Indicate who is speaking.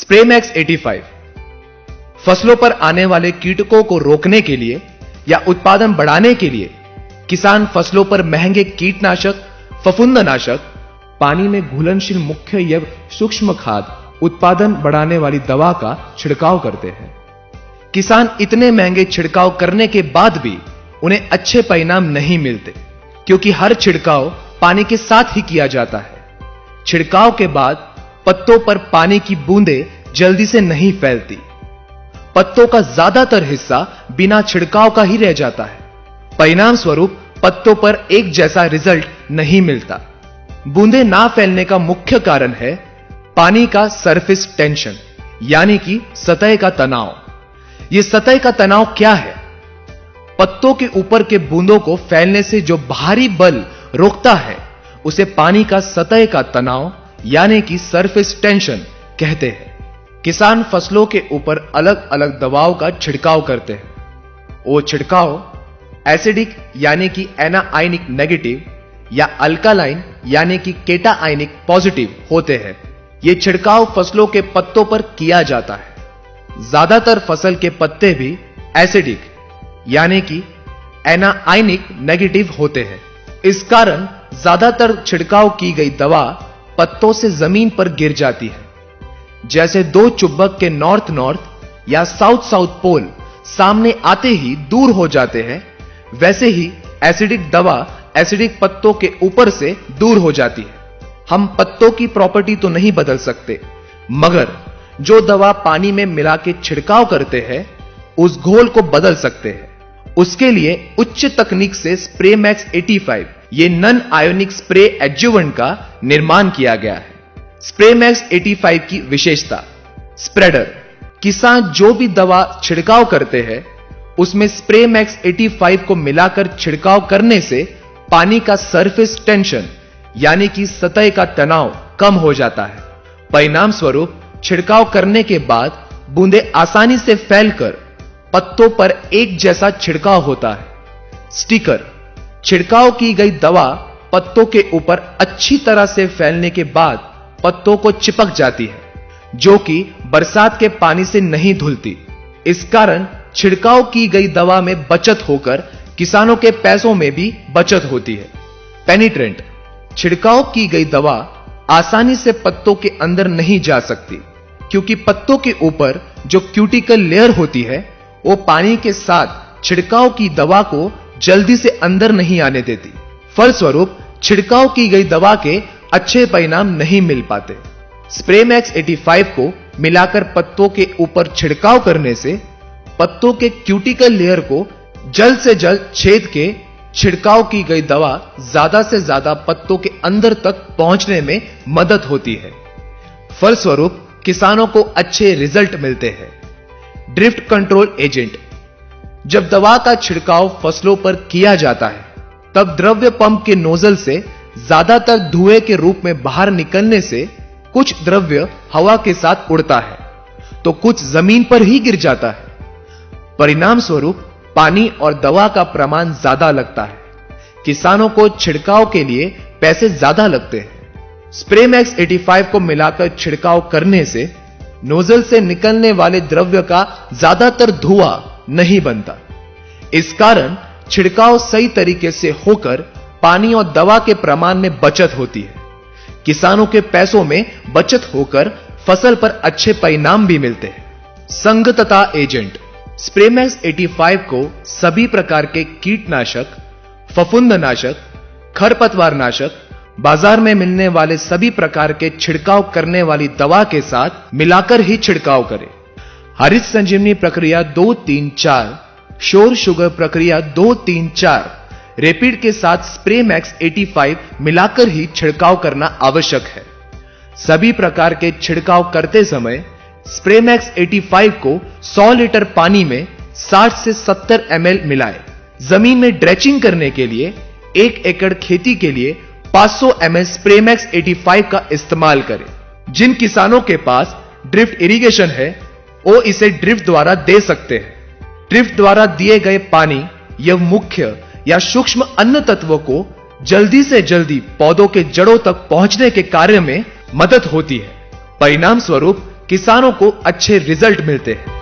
Speaker 1: Spraymax 85 फसलों पर आने वाले कीटकों को रोकने के लिए या उत्पादन बढ़ाने के लिए किसान फसलों पर महंगे कीटनाशक, फफूंदनाशक, पानी में घुलनशील मुख्य एवं सूक्ष्म खाद, उत्पादन बढ़ाने वाली दवा का छिड़काव करते हैं। किसान इतने महंगे छिड़काव करने के बाद भी उन्हें अच्छे परिणाम नहीं मिलते, क्योंकि हर छिड़काव पानी के साथ ही किया जाता है। छिड़काव के बाद पत्तों पर पानी की बूंदें जल्दी से नहीं फैलती। पत्तों का ज्यादातर हिस्सा बिना छिड़काव का ही रह जाता है। परिणाम स्वरूप पत्तों पर एक जैसा रिजल्ट नहीं मिलता। बूंदें ना फैलने का मुख्य कारण है पानी का सरफेस टेंशन, यानी कि सतह का तनाव। यह सतह का तनाव क्या है? पत्तों के ऊपर के बूंदों को फैलने से जो भारी बल रोकता है उसे पानी का सतह का तनाव यानी कि सरफेस टेंशन कहते हैं। किसान फसलों के ऊपर अलग अलग दवाओं का छिड़काव करते हैं। वो छिड़काव एसिडिक यानी कि एनाआयनिक नेगेटिव या अल्कालाइन यानी कि केटाआयनिक पॉजिटिव होते हैं। ये छिड़काव फसलों के पत्तों पर किया जाता है। ज्यादातर फसल के पत्ते भी एसिडिक यानी कि एनाआयनिक नेगेटिव होते हैं। इस कारण ज्यादातर छिड़काव की गई दवा पत्तों से जमीन पर गिर जाती है। जैसे दो चुंबक के नॉर्थ नॉर्थ या साउथ साउथ पोल सामने आते ही दूर हो जाते हैं, वैसे ही एसिडिक दवा एसिडिक पत्तों के ऊपर से दूर हो जाती है। हम पत्तों की प्रॉपर्टी तो नहीं बदल सकते, मगर जो दवा पानी में मिला के छिड़काव करते हैं उस घोल को बदल सकते हैं। उसके लिए उच्च तकनीक से स्प्रेमैक्स 85 ये नॉन आयोनिक स्प्रे एडजुवेंट का निर्माण किया गया है। स्प्रेमैक्स 85 की विशेषता, स्प्रेडर। किसान जो भी दवा छिड़काव करते हैं उसमें स्प्रेमैक्स 85 को मिलाकर छिड़काव करने से पानी का सरफेस टेंशन यानी कि सतह का तनाव कम हो जाता है। परिणाम स्वरूप छिड़काव करने के बाद बूंदें आसानी से फैलकर पत्तों पर एक जैसा छिड़काव होता है। स्टिकर। छिड़काव की गई दवा पत्तों के ऊपर अच्छी तरह से फैलने के बाद पत्तों को चिपक जाती है, जो कि बरसात के पानी से नहीं धुलती। इस कारण छिड़काव की गई दवा में बचत होकर किसानों के पैसों में भी बचत होती है। पेनिट्रेंट। छिड़काव की गई दवा आसानी से पत्तों के अंदर नहीं जा सकती, क्योंकि पत्तों के ऊपर जो क्यूटिकल लेयर होती है वो पानी के साथ छिड़काव की दवा को जल्दी से अंदर नहीं आने देती। फलस्वरूप छिड़काव की गई दवा के अच्छे परिणाम नहीं मिल पाते। स्प्रेमैक्स 85 को मिलाकर पत्तों के ऊपर छिड़काव करने से पत्तों के क्यूटिकल लेयर को जल्द से जल्द छेद के छिड़काव की गई दवा ज्यादा से ज्यादा पत्तों के अंदर तक पहुंचने में मदद होती है। फलस्वरूप किसानों को अच्छे रिजल्ट मिलते हैं। Drift control agent. जब दवा का छिड़काव फसलों पर किया जाता है तब द्रव्य पंप के नोजल से ज्यादातर धुएं के रूप में बाहर निकलने से कुछ द्रव्य हवा के साथ उड़ता है तो कुछ जमीन पर ही गिर जाता है। परिणाम स्वरूप पानी और दवा का प्रमाण ज्यादा लगता है। किसानों को छिड़काव के लिए पैसे ज्यादा लगते हैं। स्प्रेमैक्स 85 को मिलाकर छिड़काव करने से नोजल से निकलने वाले द्रव्य का ज्यादातर धुआं नहीं बनता। इस कारण छिड़काव सही तरीके से होकर पानी और दवा के प्रमाण में बचत होती है। किसानों के पैसों में बचत होकर फसल पर अच्छे परिणाम भी मिलते हैं। संगतता एजेंट। स्प्रेमैक्स 85 को सभी प्रकार के कीटनाशक, फफूंदनाशक, खरपतवारनाशक, बाजार में मिलने वाले सभी प्रकार के छिड़काव करने वाली दवा के साथ मिलाकर ही छिड़काव करें। हरित संजीवनी प्रक्रिया 2-3-4, शोर शुगर प्रक्रिया 2-3-4, रैपिड के साथ स्प्रेमैक्स 85 मिलाकर ही छिड़काव करना आवश्यक है। सभी प्रकार के छिड़काव करते समय स्प्रेमैक्स 85 को 100 लीटर पानी में 60 से 70 ml मिलाएं। जमीन में ड्रेचिंग करने के लिए 1 एकड़ खेती के लिए 500 ml स्प्रेमैक्स 85 का इस्तेमाल करें। जिन किसानों के पास ड्रिफ्ट इरिगेशन है वो इसे ड्रिफ्ट द्वारा दे सकते हैं। ड्रिफ्ट द्वारा दिए गए पानी या मुख्य या सूक्ष्म अन्य तत्वों को जल्दी से जल्दी पौधों के जड़ों तक पहुंचने के कार्य में मदद होती है। परिणाम स्वरूप किसानों को अच्छे रिजल्ट मिलते हैं।